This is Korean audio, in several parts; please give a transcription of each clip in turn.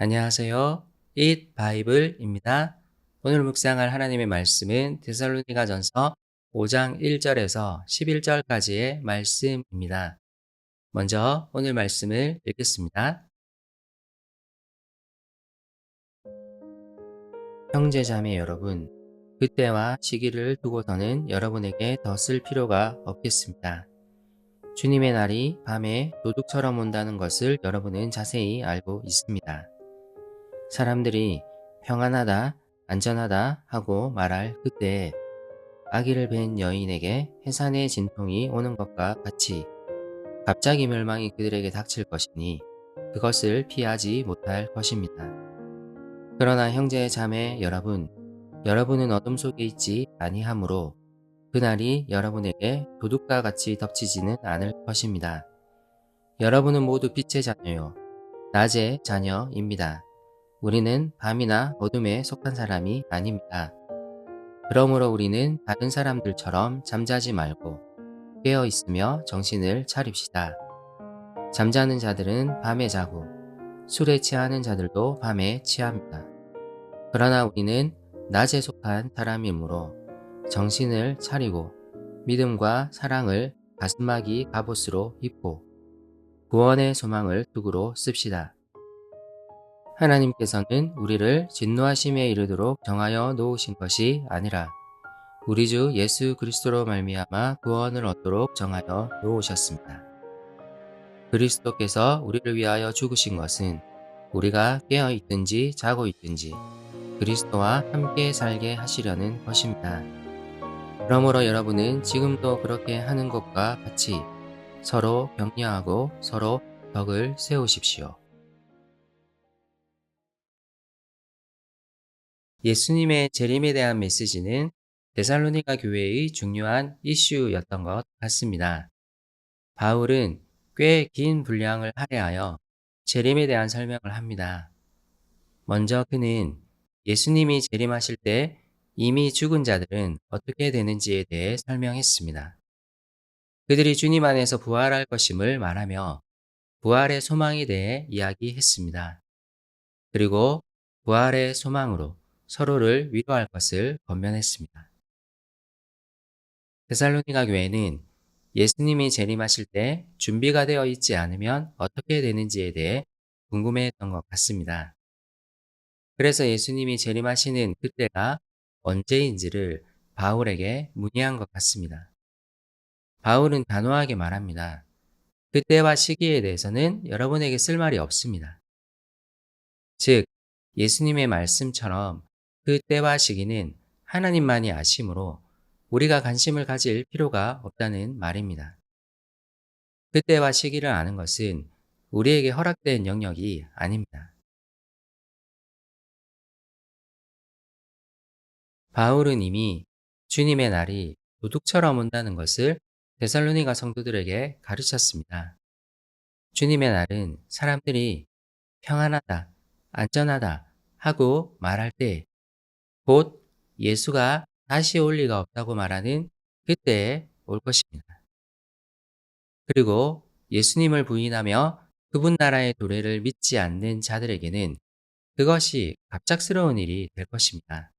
안녕하세요. Eat 바이블입니다. 오늘 묵상할 하나님의 말씀은 데살로니가전서 5장 1절에서 11절까지의 말씀입니다. 먼저 오늘 말씀을 읽겠습니다. 형제자매 여러분, 그때와 시기를 두고서는 여러분에게 더 쓸 필요가 없겠습니다. 주님의 날이 밤에 도둑처럼 온다는 것을 여러분은 자세히 알고 있습니다. 사람들이 평안하다, 안전하다 하고 말할 그때에 아기를 뵌 여인에게 해산의 진통이 오는 것과 같이 갑자기 멸망이 그들에게 닥칠 것이니 그것을 피하지 못할 것입니다. 그러나 형제 자매 여러분, 여러분은 어둠 속에 있지 아니하므로 그날이 여러분에게 도둑과 같이 덮치지는 않을 것입니다. 여러분은 모두 빛의 자녀요, 낮의 자녀입니다. 우리는 밤이나 어둠에 속한 사람이 아닙니다. 그러므로 우리는 다른 사람들처럼 잠자지 말고 깨어 있으며 정신을 차립시다. 잠자는 자들은 밤에 자고 술에 취하는 자들도 밤에 취합니다. 그러나 우리는 낮에 속한 사람이므로 정신을 차리고 믿음과 사랑을 가슴막이 갑옷으로 입고 구원의 소망을 둑으로 씁시다. 하나님께서는 우리를 진노하심에 이르도록 정하여 놓으신 것이 아니라 우리 주 예수 그리스도로 말미암아 구원을 얻도록 정하여 놓으셨습니다. 그리스도께서 우리를 위하여 죽으신 것은 우리가 깨어 있든지 자고 있든지 그리스도와 함께 살게 하시려는 것입니다. 그러므로 여러분은 지금도 그렇게 하는 것과 같이 서로 격려하고 서로 덕을 세우십시오. 예수님의 재림에 대한 메시지는 데살로니가 교회의 중요한 이슈였던 것 같습니다. 바울은 꽤 긴 분량을 할애하여 재림에 대한 설명을 합니다. 먼저 그는 예수님이 재림하실 때 이미 죽은 자들은 어떻게 되는지에 대해 설명했습니다. 그들이 주님 안에서 부활할 것임을 말하며 부활의 소망에 대해 이야기했습니다. 그리고 부활의 소망으로 서로를 위로할 것을 권면했습니다. 데살로니가 교회는 예수님이 재림하실 때 준비가 되어 있지 않으면 어떻게 되는지에 대해 궁금해했던 것 같습니다. 그래서 예수님이 재림하시는 그때가 언제인지를 바울에게 문의한 것 같습니다. 바울은 단호하게 말합니다. 그때와 시기에 대해서는 여러분에게 쓸 말이 없습니다. 즉, 예수님의 말씀처럼 그 때와 시기는 하나님만이 아심으로 우리가 관심을 가질 필요가 없다는 말입니다. 그 때와 시기를 아는 것은 우리에게 허락된 영역이 아닙니다. 바울은 이미 주님의 날이 도둑처럼 온다는 것을 데살로니가 성도들에게 가르쳤습니다. 주님의 날은 사람들이 평안하다, 안전하다 하고 말할 때 곧 예수가 다시 올 리가 없다고 말하는 그때에 올 것입니다. 그리고 예수님을 부인하며 그분 나라의 도래를 믿지 않는 자들에게는 그것이 갑작스러운 일이 될 것입니다.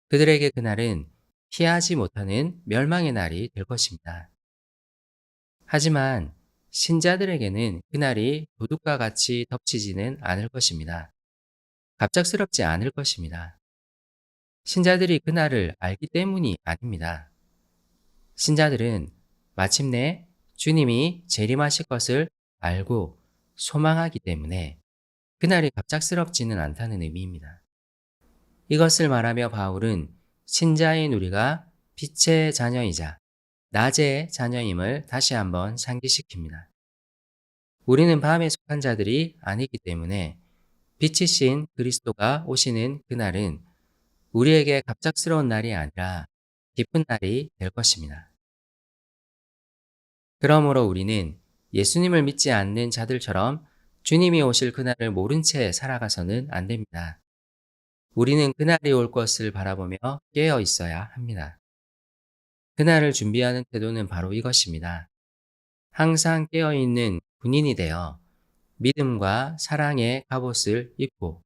그들에게 그날은 피하지 못하는 멸망의 날이 될 것입니다. 하지만 신자들에게는 그날이 도둑과 같이 덮치지는 않을 것입니다. 갑작스럽지 않을 것입니다. 신자들이 그날을 알기 때문이 아닙니다. 신자들은 마침내 주님이 재림하실 것을 알고 소망하기 때문에 그날이 갑작스럽지는 않다는 의미입니다. 이것을 말하며 바울은 신자인 우리가 빛의 자녀이자 낮의 자녀임을 다시 한번 상기시킵니다. 우리는 밤에 속한 자들이 아니기 때문에 빛이신 그리스도가 오시는 그날은 우리에게 갑작스러운 날이 아니라 기쁜 날이 될 것입니다. 그러므로 우리는 예수님을 믿지 않는 자들처럼 주님이 오실 그날을 모른 채 살아가서는 안 됩니다. 우리는 그날이 올 것을 바라보며 깨어 있어야 합니다. 그날을 준비하는 태도는 바로 이것입니다. 항상 깨어있는 군인이 되어 믿음과 사랑의 갑옷을 입고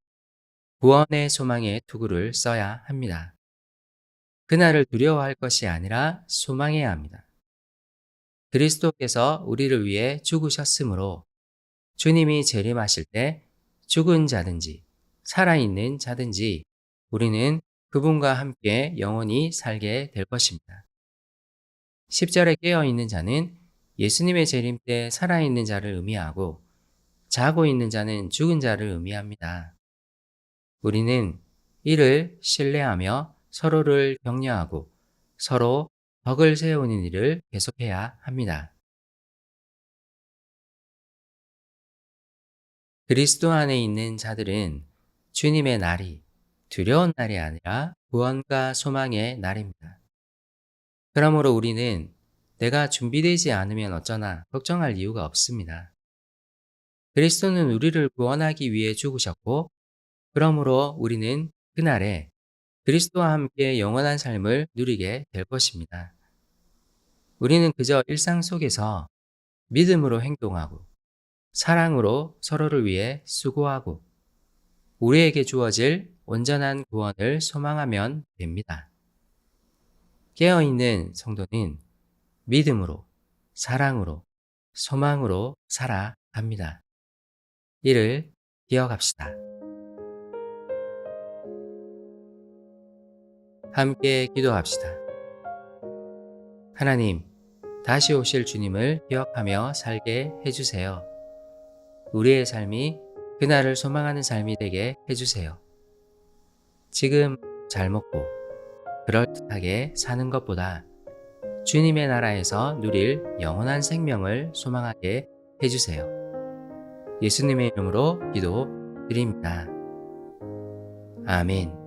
구원의 소망의 투구를 써야 합니다. 그날을 두려워할 것이 아니라 소망해야 합니다. 그리스도께서 우리를 위해 죽으셨으므로 주님이 재림하실 때 죽은 자든지 살아있는 자든지 우리는 그분과 함께 영원히 살게 될 것입니다. 10절에 깨어있는 자는 예수님의 재림 때 살아있는 자를 의미하고 자고 있는 자는 죽은 자를 의미합니다. 우리는 이를 신뢰하며 서로를 격려하고 서로 덕을 세우는 일을 계속해야 합니다. 그리스도 안에 있는 자들은 주님의 날이 두려운 날이 아니라 구원과 소망의 날입니다. 그러므로 우리는 내가 준비되지 않으면 어쩌나 걱정할 이유가 없습니다. 그리스도는 우리를 구원하기 위해 죽으셨고, 그러므로 우리는 그날에 그리스도와 함께 영원한 삶을 누리게 될 것입니다. 우리는 그저 일상 속에서 믿음으로 행동하고 사랑으로 서로를 위해 수고하고 우리에게 주어질 온전한 구원을 소망하면 됩니다. 깨어있는 성도는 믿음으로, 사랑으로, 소망으로 살아갑니다. 이를 기억합시다. 함께 기도합시다. 하나님, 다시 오실 주님을 기억하며 살게 해주세요. 우리의 삶이 그날을 소망하는 삶이 되게 해주세요. 지금 잘 먹고 그럴듯하게 사는 것보다 주님의 나라에서 누릴 영원한 생명을 소망하게 해주세요. 예수님의 이름으로 기도드립니다. 아멘.